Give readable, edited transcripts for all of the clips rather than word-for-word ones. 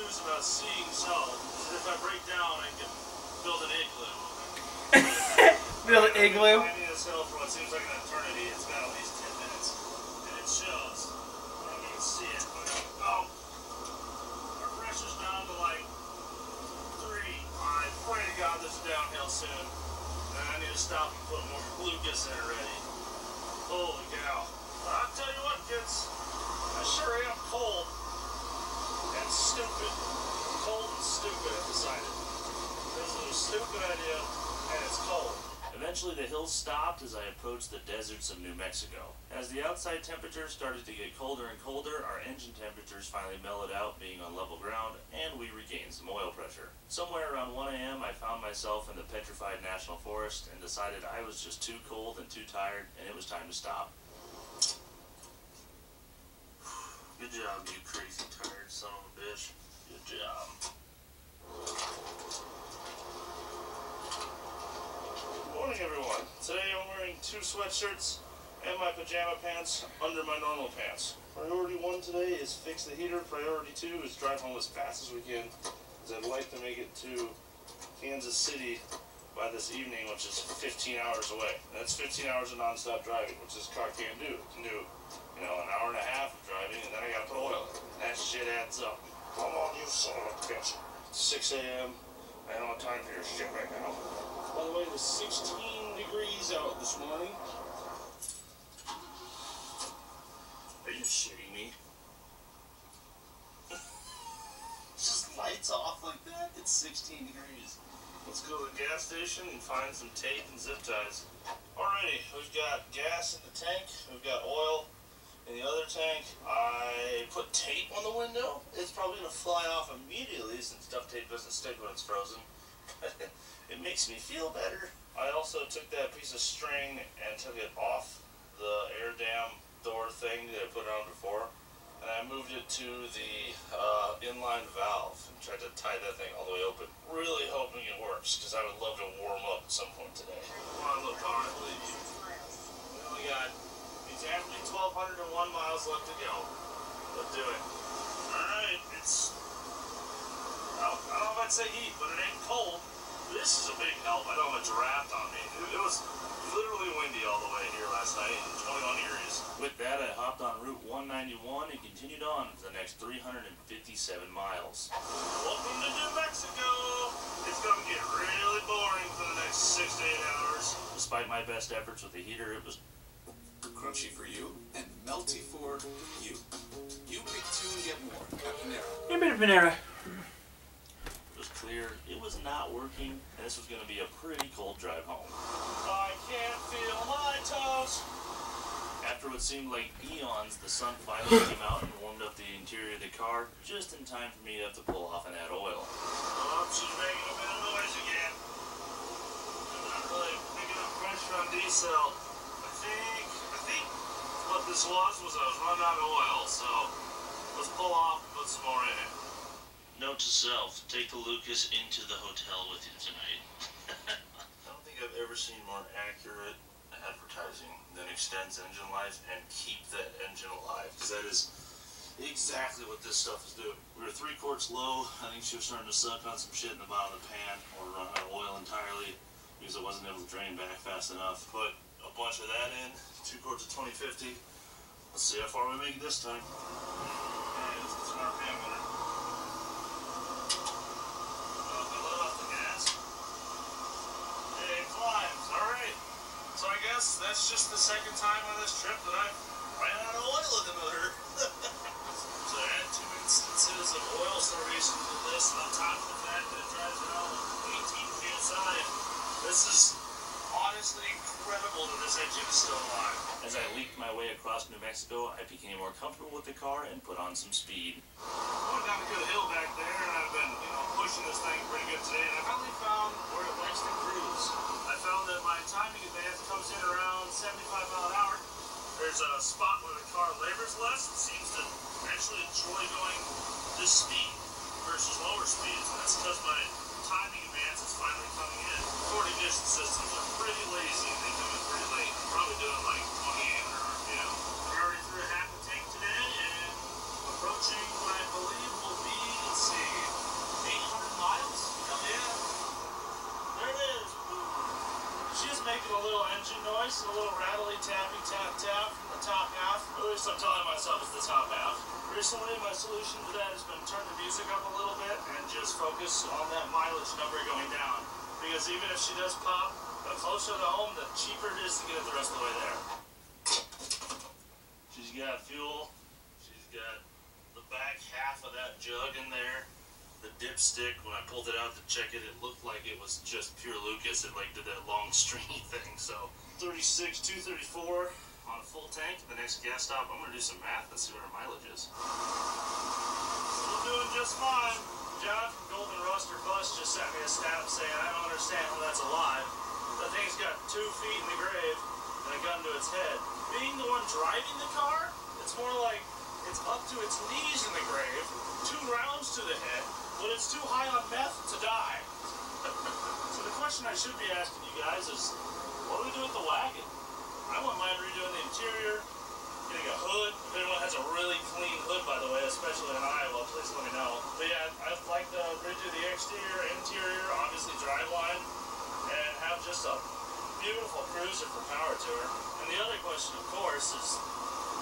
news about seeing salt is if I break down, I can build an igloo. Build an igloo? I need to sell for what seems like an eternity. It's been at least 10 minutes. And it shows. I don't even see it. But, oh. Our pressure's down to like 3. I pray to God this is downhill soon. And I need to stop and put more Lucas in already. Holy cow. I'll tell you what, kids. I sure am cold. And stupid. Cold and stupid, I've decided. This is a stupid idea, and it's cold. Eventually the hills stopped as I approached the deserts of New Mexico. As the outside temperatures started to get colder and colder, our engine temperatures finally mellowed out, being on level ground, and we regained some oil pressure. Somewhere around 1 a.m. I found myself in the Petrified National Forest and decided I was just too cold and too tired, and it was time to stop. Good job, you crazy tired son of a bitch. Good job. Good morning, everyone. Today I'm wearing 2 sweatshirts and my pajama pants under my normal pants. Priority 1 today is fix the heater. Priority 2 is drive home as fast as we can, as I'd like to make it to Kansas City by this evening, which is 15 hours away. That's 15 hours of non-stop driving, which this car can't do. It can do, you know, an hour and a half of driving, and then I gotta put oil in. That shit adds up. Come on, you son of a bitch. It's 6 a.m. I don't have time for your shit right now. By the way, it was 16 degrees out this morning. Are you shitting me? Just lights off like that? It's 16 degrees. Let's go to the gas station and find some tape and zip ties. Alrighty, we've got gas in the tank, we've got oil in the other tank. I put tape on the window. It's probably going to fly off immediately since duct tape doesn't stick when it's frozen. It makes me feel better. I also took that piece of string and took it off the air dam door thing that I put on before, and I moved it to the inline valve and tried to tie that thing all the way open. Really hoping it works, because I would love to warm up at some point today. Come on, look, I believe you. We only got exactly 1,201 miles left to go. Let's do it. Alright, it's... I don't know if I'd say heat, but it ain't cold. This is a big help. I don't have a draft on me. It was literally windy all the way here last night, 21 degrees. With that, I hopped on Route 191 and continued on for the next 357 miles. Welcome to New Mexico! It's going to get really boring for the next 6 to 8 hours. Despite my best efforts with the heater, it was crunchy for you and melty for you. You pick 2 and get more at Panera. You've been at Panera. It was clear it was not working, and this was going to be a pretty cold drive home. I can't feel my toes. After what seemed like eons, the sun finally came out and warmed up the interior of the car, just in time for me to have to pull off and add oil. Oh, she's making a bit of noise again. I'm not really picking up pressure on D-cell. I think what this was I was running out of oil, so let's pull off and put some more in it. Note to self, take the Lucas into the hotel with you tonight. I don't think I've ever seen more accurate advertising that extends engine life and keep that engine alive, because that is exactly what this stuff is doing. We were 3 quarts low. I think she was starting to suck on some shit in the bottom of the pan, or run out of oil entirely, because it wasn't able to drain back fast enough. Put a bunch of that in, 2 quarts of 2050. Let's see how far we make it this time. Okay, let's get some RPM in it. So I guess that's just the second time on this trip that I ran out of oil in the motor. So I had 2 instances of oil starvation with this, and on top of the fact that it drives around with 18 PSI. This is honestly incredible that this engine is still alive. As I leaked my way across New Mexico, I became more comfortable with the car and put on some speed. I went down a good hill back there, and I've been, pushing this thing pretty good today, and I finally found where it likes to cruise. I found that my timing advance comes in around 75 miles an hour. There's a spot where the car labors less. It seems to actually enjoy going this speed versus lower speeds, and that's because my timing advance is finally coming in. 40 distance systems are pretty lazy, and they come in pretty late. I'm probably doing like 2800 RPM. I already threw a half a tank today, and approaching what I believe will be, let's see, noise, a little rattly, tappy, tap, tap from the top half. Or at least I'm telling myself it's the top half. Recently, my solution to that has been turn the music up a little bit and just focus on that mileage number going down. Because even if she does pop, the closer to home, the cheaper it is to get it the rest of the way there. She's got fuel. She's got the back half of that jug in there. The dipstick, when I pulled it out to check it, it looked like it was just pure Lucas. It like did that long stringy thing. So 36, 234 on a full tank. The next gas stop, I'm gonna do some math and see what our mileage is. Still doing just fine. John from Golden Rust or Bust just sent me a snap saying, I don't understand how that's alive. That thing's got 2 feet in the grave and a gun to its head. Being the one driving the car, it's more like it's up to its knees in the grave, 2 rounds to the head, but it's too high on meth to die. So the question I should be asking you guys is, what do we do with the wagon? I wouldn't mind redoing the interior, getting a hood. If anyone has a really clean hood, by the way, especially in Iowa, please let me know. But yeah, I'd like to redo the exterior, interior, obviously driveline, and have just a beautiful cruiser for power tour. And the other question, of course, is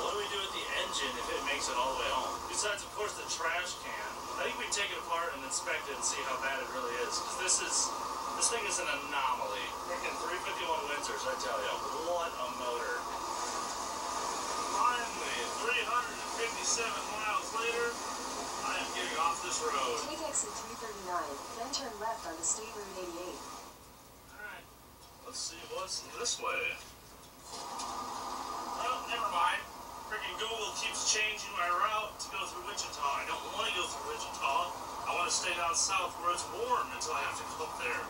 what do we do with the engine if it makes it all the way home? Besides, of course, the trash can. I think we take it apart and inspect it and see how bad it really is. Because this thing is an anomaly. Freaking 351 Windsors, I tell you. What a motor. Finally, 357 miles later, I am getting off this road. Take exit 339, then turn left onto State Route 88. Alright, let's see what's this way. Oh, never mind. Freaking Google keeps changing my route to go through Wichita. I don't want to go through Wichita. I want to stay down south where it's warm until I have to go up there.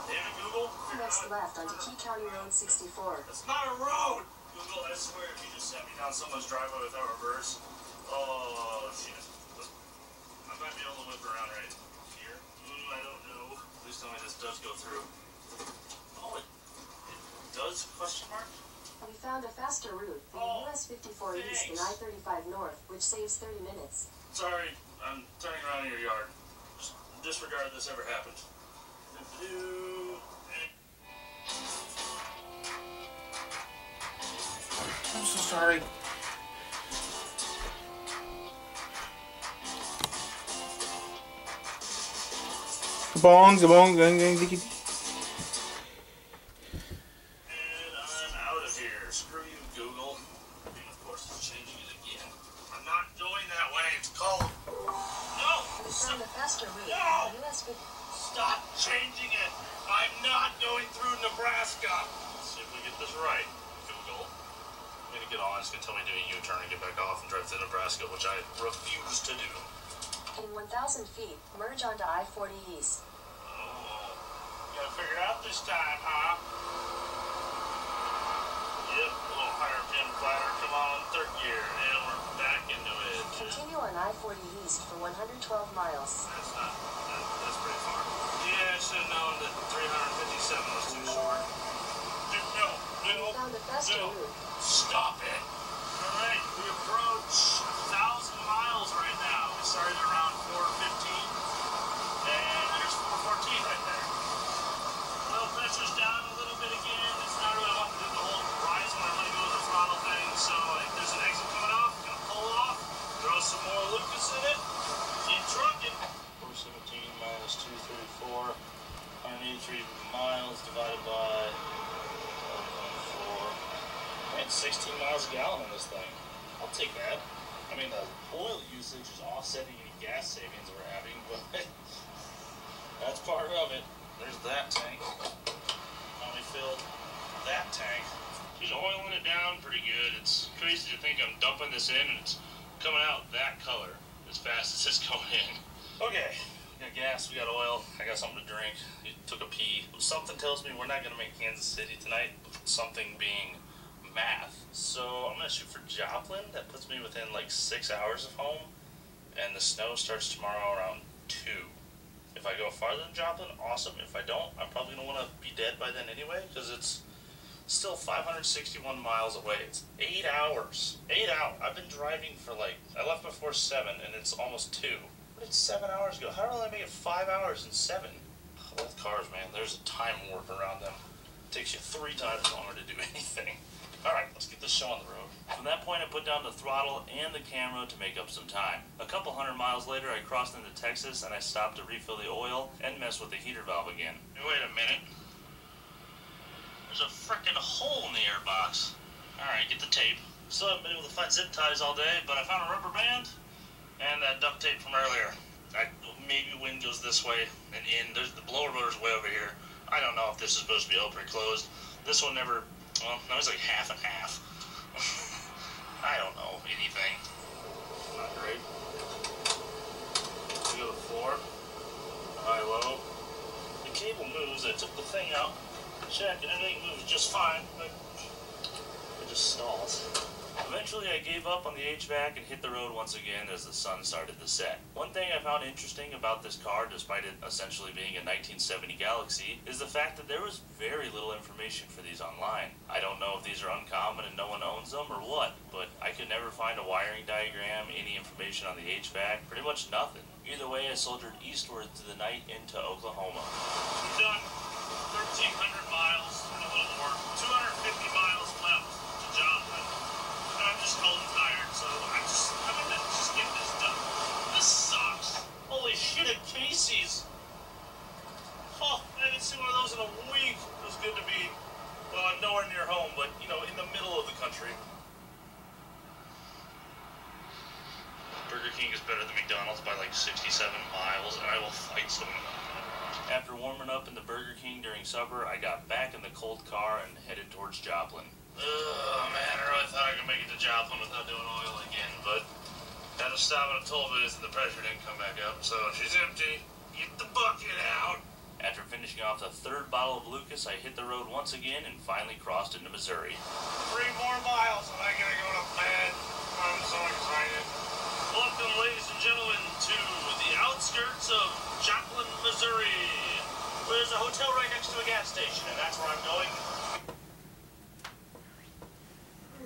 Damn it, Google. Next left onto Key County Road 64. It's not a road! Google, I swear, if you just sent me down someone's driveway without reverse. Oh, shit. I might be able to whip around right here. I don't know. Please tell me this does go through. Oh, it does? Question mark? We found a faster route via US 54 East and I-35 North, which saves 30 minutes. Sorry, I'm turning around in your yard. Just disregard this ever happened. I'm so sorry. Gabong, gang, gang, dicky. Stop changing it! I'm not going through Nebraska! Let's see if we get this right. Google. I'm gonna get on, it's gonna tell me to do a U-turn and get back off and drive to Nebraska, which I refuse to do. In 1,000 feet, merge onto I-40 East. Oh, you gotta figure it out this time, huh? Yep, a little higher pin platter. Come on, 3rd gear, and we're back into it. Continue on I-40 East for 112 miles. That's pretty far. Yeah, I should have known that 357 was too short. No. We found a faster route. Stop it. All right, we approach 1,000 miles right now. We started around 415, and there's 414 right there. Oil pressure's down a little bit again. It's not really wanting to do the whole rise when I let it go to the throttle thing, so if there's an exit coming off, I'm gonna pull off, throw some more Lucas in it, keep trucking. 417 minus 234, 183 miles divided by 1.4. 16 miles a gallon on this thing. I'll take that. I mean, the oil usage is offsetting any gas savings we're having, but that's part of it. There's that tank. Now we filled that tank. She's oiling it down pretty good. It's crazy to think I'm dumping this in and it's coming out that color as fast as it's going in. Okay, we got gas, we got oil, I got something to drink. You took a pee. Something tells me we're not going to make Kansas City tonight, something being math. So I'm going to shoot for Joplin. That puts me within like 6 hours of home, and the snow starts tomorrow around 2. If I go farther than Joplin, awesome. If I don't, I'm probably going to want to be dead by then anyway, because it's still 561 miles away. It's 8 hours. 8 hours. I've been driving for like, I left before 7, and it's almost 2. It's 7 hours ago. How did I make it 5 hours and 7? Old cars, man. There's a time warp around them. takes you 3 times longer to do anything. Alright, let's get this show on the road. From that point, I put down the throttle and the camera to make up some time. A couple 100 miles later, I crossed into Texas and I stopped to refill the oil and mess with the heater valve again. Hey, wait a minute. There's a frickin' hole in the airbox. Alright, get the tape. Still haven't been able to find zip ties all day, but I found a rubber band and that duct tape from earlier. Maybe wind goes this way and in. The blower motor's way over here. I don't know if this is supposed to be open or closed. This one never... Well, that was like half and half. I don't know anything. Not great. We go to the floor. High, low. The cable moves. I took the thing out. Check, and everything moves just fine, but it just stalls. Eventually, I gave up on the HVAC and hit the road once again as the sun started to set. One thing I found interesting about this car, despite it essentially being a 1970 Galaxy, is the fact that there was very little information for these online. I don't know if these are uncommon and no one owns them or what, but I could never find a wiring diagram, any information on the HVAC, pretty much nothing. Either way, I soldiered eastward through the night into Oklahoma. I'm done. 1,300 miles and a little more. 250 miles left to Joplin. I'm just cold and tired, so I'm gonna just get this done. This sucks. Holy shit, at Casey's. Oh, I haven't seen one of those in a week. It was good to be, well, I'm nowhere near home, but, you know, in the middle of the country. Burger King is better than McDonald's by like 67 miles, and I will fight someone about that. After warming up in the Burger King during supper, I got back in the cold car and headed towards Joplin. Oh man, I really thought I could make it to Joplin without doing oil again, but had to stop at a toll booth and the pressure didn't come back up, so she's empty. Get the bucket out! After finishing off the 3rd bottle of Lucas, I hit the road once again and finally crossed into Missouri. 3 more miles and I gotta go to bed. I'm so excited. Welcome, ladies and gentlemen, to the outskirts of Joplin, Missouri. There's a hotel right next to a gas station, and that's where I'm going.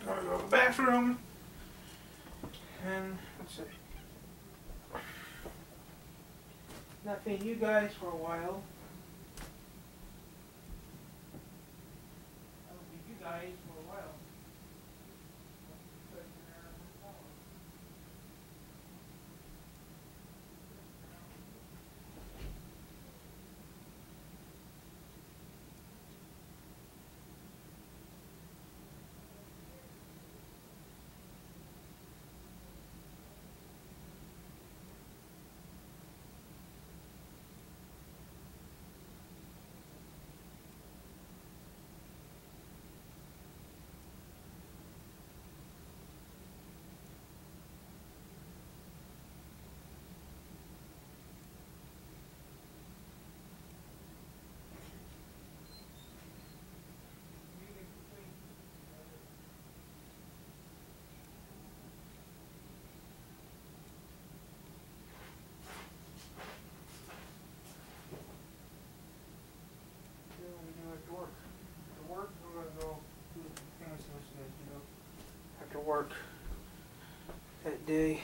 Gotta go to the bathroom. And let's see. Not seeing you guys for a while. I don't see you guys for a while. After work that day.